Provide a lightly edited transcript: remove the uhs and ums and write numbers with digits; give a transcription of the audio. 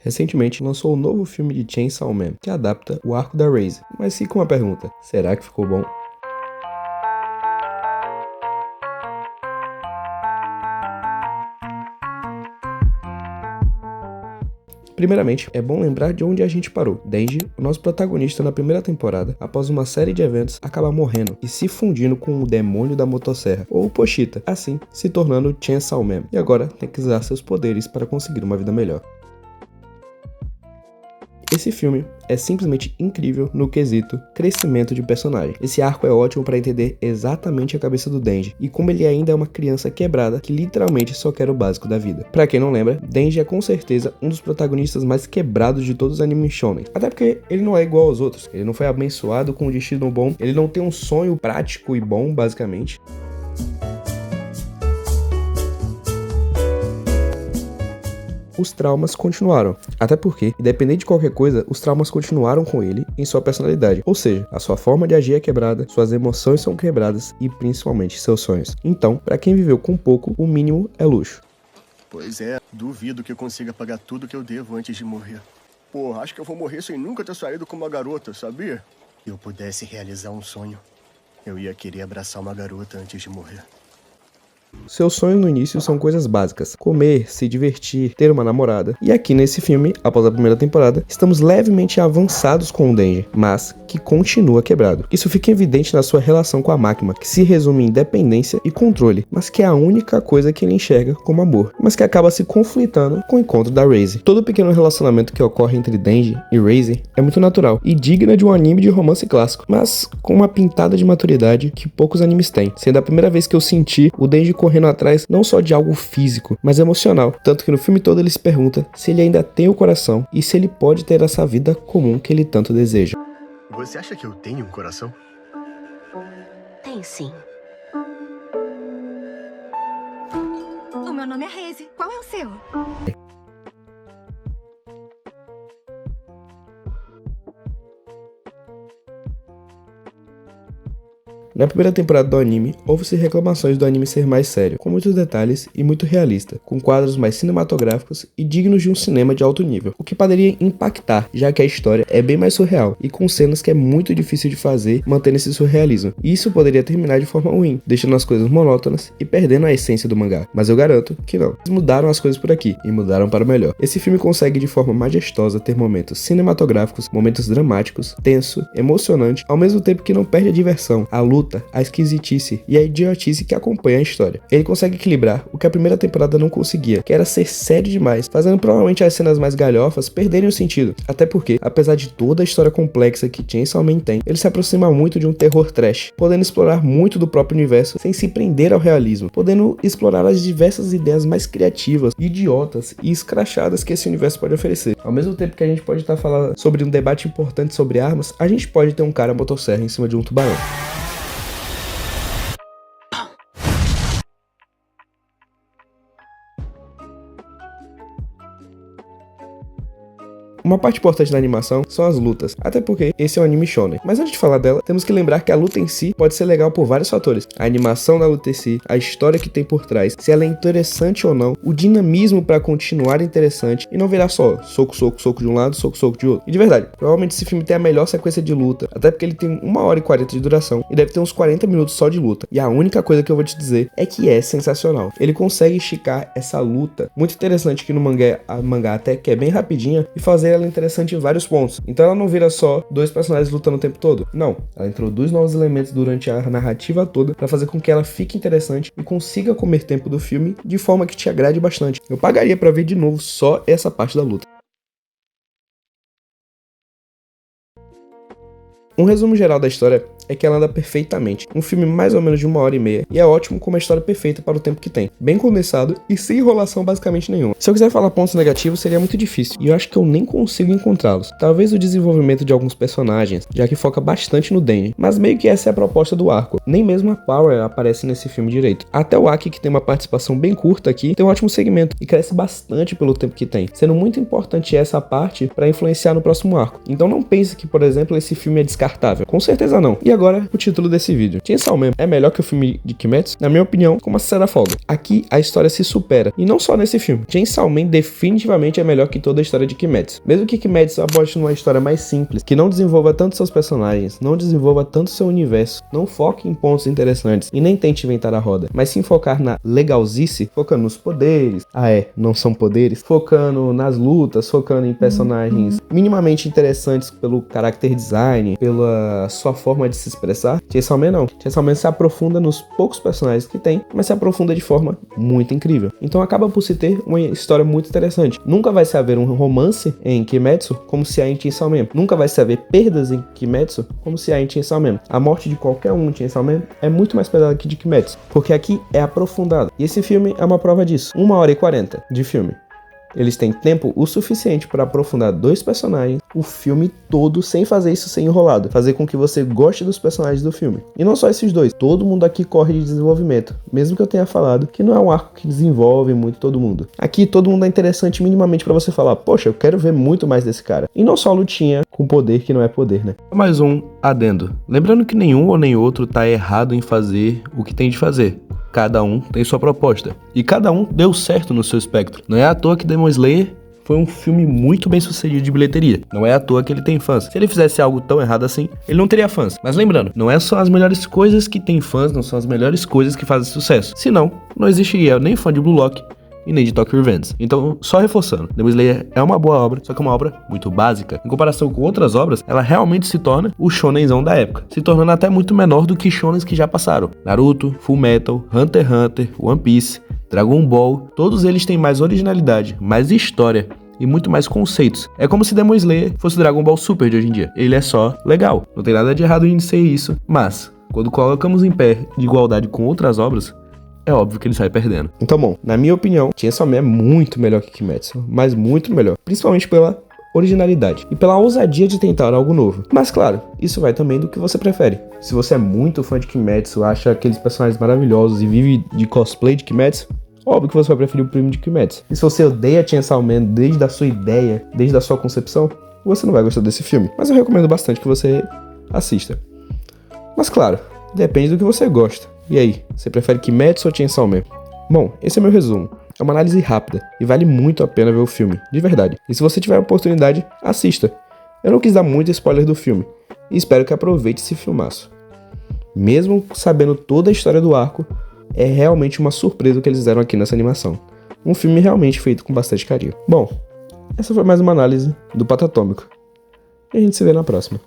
recentemente lançou o novo filme de Chainsaw Man, que adapta o arco da Raze. Mas fica uma pergunta, será que ficou bom? Primeiramente, é bom lembrar de onde a gente parou. Denji, o nosso protagonista na primeira temporada, após uma série de eventos, acaba morrendo e se fundindo com o demônio da motosserra, ou o Pochita, assim se tornando Chainsaw Man, e agora tem que usar seus poderes para conseguir uma vida melhor. Esse filme é simplesmente incrível no quesito crescimento de personagem. Esse arco é ótimo para entender exatamente a cabeça do Denji e como ele ainda é uma criança quebrada que literalmente só quer o básico da vida. Pra quem não lembra, Denji é com certeza um dos protagonistas mais quebrados de todos os animes shonen. Até porque ele não é igual aos outros, ele não foi abençoado com um destino bom, ele não tem um sonho prático e bom, basicamente. Os traumas continuaram, até porque, independente de qualquer coisa, os traumas continuaram com ele em sua personalidade, ou seja, a sua forma de agir é quebrada, suas emoções são quebradas e principalmente seus sonhos. Então, para quem viveu com pouco, o mínimo é luxo. Pois é, duvido que eu consiga pagar tudo que eu devo antes de morrer. Pô, acho que eu vou morrer sem nunca ter saído com uma garota, sabia? Se eu pudesse realizar um sonho, eu ia querer abraçar uma garota antes de morrer. Seus sonhos no início são coisas básicas: comer, se divertir, ter uma namorada. E aqui nesse filme, após a primeira temporada, estamos levemente avançados com o Denji, mas que continua quebrado. Isso fica evidente na sua relação com a Makima, que se resume em dependência e controle, mas que é a única coisa que ele enxerga como amor, mas que acaba se conflitando com o encontro da Raze. Todo pequeno relacionamento que ocorre entre Denji e Raze é muito natural e digna de um anime de romance clássico, mas com uma pintada de maturidade que poucos animes têm, sendo a primeira vez que eu senti o Denji correndo atrás não só de algo físico, mas emocional, tanto que no filme todo ele se pergunta se ele ainda tem o coração e se ele pode ter essa vida comum que ele tanto deseja. Você acha que eu tenho um coração? Tem sim. O meu nome é Raze. Qual é o seu? Na primeira temporada do anime, houve-se reclamações do anime ser mais sério, com muitos detalhes e muito realista, com quadros mais cinematográficos e dignos de um cinema de alto nível, o que poderia impactar, já que a história é bem mais surreal e com cenas que é muito difícil de fazer mantendo esse surrealismo. E isso poderia terminar de forma ruim, deixando as coisas monótonas e perdendo a essência do mangá, mas eu garanto que não. Eles mudaram as coisas por aqui e mudaram para o melhor. Esse filme consegue de forma majestosa ter momentos cinematográficos, momentos dramáticos, tenso, emocionante, ao mesmo tempo que não perde a diversão, a luta, a esquisitice e a idiotice que acompanha a história. Ele consegue equilibrar o que a primeira temporada não conseguia, que era ser sério demais, fazendo provavelmente as cenas mais galhofas perderem o sentido. Até porque, apesar de toda a história complexa que Chainsaw Man tem, ele se aproxima muito de um terror trash, podendo explorar muito do próprio universo sem se prender ao realismo, podendo explorar as diversas ideias mais criativas, idiotas e escrachadas que esse universo pode oferecer. Ao mesmo tempo que a gente pode estar falando sobre um debate importante sobre armas, a gente pode ter um cara motosserra em cima de um tubarão. Uma parte importante da animação são as lutas, até porque esse é um anime shonen. Mas antes de falar dela, temos que lembrar que a luta em si pode ser legal por vários fatores. A animação da luta em si, a história que tem por trás, se ela é interessante ou não, o dinamismo para continuar interessante e não virar só soco, soco, soco de um lado, soco, soco de outro. E de verdade, provavelmente esse filme tem a melhor sequência de luta, até porque ele tem 1h40 de duração e deve ter uns 40 minutos só de luta. E a única coisa que eu vou te dizer é que é sensacional. Ele consegue esticar essa luta muito interessante que no mangá até que é bem rapidinha e fazer ela interessante em vários pontos. Então ela não vira só dois personagens lutando o tempo todo. Não, ela introduz novos elementos durante a narrativa toda para fazer com que ela fique interessante e consiga comer tempo do filme de forma que te agrade bastante. Eu pagaria para ver de novo só essa parte da luta. Um resumo geral da história é que ela anda perfeitamente. Um filme mais ou menos de 1h30 e é ótimo com uma história perfeita para o tempo que tem. Bem condensado e sem enrolação basicamente nenhuma. Se eu quiser falar pontos negativos seria muito difícil e eu acho que eu nem consigo encontrá-los. Talvez o desenvolvimento de alguns personagens, já que foca bastante no Denji, mas meio que essa é a proposta do arco. Nem mesmo a Power aparece nesse filme direito. Até o Aki, que tem uma participação bem curta aqui, tem um ótimo segmento e cresce bastante pelo tempo que tem, sendo muito importante essa parte para influenciar no próximo arco. Então não pense que, por exemplo, esse filme é descartável. Com certeza não. E agora, o título desse vídeo. Chainsaw Man é melhor que o filme de Kimetsu? Na minha opinião, com uma sincera folga. Aqui, a história se supera. E não só nesse filme. Chainsaw Man definitivamente é melhor que toda a história de Kimetsu. Mesmo que Kimetsu aposte numa história mais simples, que não desenvolva tanto seus personagens, não desenvolva tanto seu universo, não foque em pontos interessantes e nem tente inventar a roda, mas sim focar na legalzice, focando nos poderes. Não são poderes. Focando nas lutas, focando em personagens minimamente interessantes pelo character design, pela sua forma de se expressar. Chainsaw Man não. Chainsaw Man se aprofunda nos poucos personagens que tem, mas se aprofunda de forma muito incrível. Então acaba por se ter uma história muito interessante. Nunca vai se haver um romance em Kimetsu como se há em Chainsaw Man. Nunca vai se haver perdas em Kimetsu como se há em Chainsaw Man. A morte de qualquer um em Chainsaw Man é muito mais pesada que de Kimetsu, porque aqui é aprofundado. E esse filme é uma prova disso. 1h40 de filme. Eles têm tempo o suficiente para aprofundar 2 personagens, o filme todo, sem fazer isso ser enrolado. Fazer com que você goste dos personagens do filme. E não só esses 2, todo mundo aqui corre de desenvolvimento. Mesmo que eu tenha falado que não é um arco que desenvolve muito todo mundo. Aqui todo mundo é interessante minimamente para você falar, poxa, eu quero ver muito mais desse cara. E não só lutinha com poder que não é poder, né? Mais um adendo. Lembrando que nenhum ou nem outro tá errado em fazer o que tem de fazer. Cada um tem sua proposta. E cada um deu certo no seu espectro. Não é à toa que Demon Slayer foi um filme muito bem sucedido de bilheteria. Não é à toa que ele tem fãs. Se ele fizesse algo tão errado assim, ele não teria fãs. Mas lembrando, não é só as melhores coisas que tem fãs, não são as melhores coisas que fazem sucesso. Senão, não existiria nem fã de Blue Lock e nem de Tokyo Revengers. Então, só reforçando, Demon Slayer é uma boa obra, só que é uma obra muito básica. Em comparação com outras obras, ela realmente se torna o shonenzão da época, se tornando até muito menor do que shonens que já passaram. Naruto, Fullmetal, Hunter x Hunter, One Piece, Dragon Ball, todos eles têm mais originalidade, mais história e muito mais conceitos. É como se Demon Slayer fosse Dragon Ball Super de hoje em dia. Ele é só legal, não tem nada de errado em ser isso, mas quando colocamos em pé de igualdade com outras obras, é óbvio que ele sai perdendo. Então, bom, na minha opinião, Chainsaw Man é muito melhor que Kimetsu, mas muito melhor, principalmente pela originalidade e pela ousadia de tentar algo novo. Mas claro, isso vai também do que você prefere. Se você é muito fã de Kimetsu, acha aqueles personagens maravilhosos e vive de cosplay de Kimetsu, óbvio que você vai preferir o primo de Kimetsu. E se você odeia Chainsaw Man desde a sua ideia, desde a sua concepção, você não vai gostar desse filme. Mas eu recomendo bastante que você assista. Mas claro, depende do que você gosta. E aí, você prefere Kimetsu ou Chainsaw Man? Bom, esse é meu resumo. É uma análise rápida e vale muito a pena ver o filme, de verdade. E se você tiver a oportunidade, assista. Eu não quis dar muito spoiler do filme e espero que aproveite esse filmaço. Mesmo sabendo toda a história do arco, é realmente uma surpresa o que eles fizeram aqui nessa animação. Um filme realmente feito com bastante carinho. Bom, essa foi mais uma análise do Patatômico. E a gente se vê na próxima.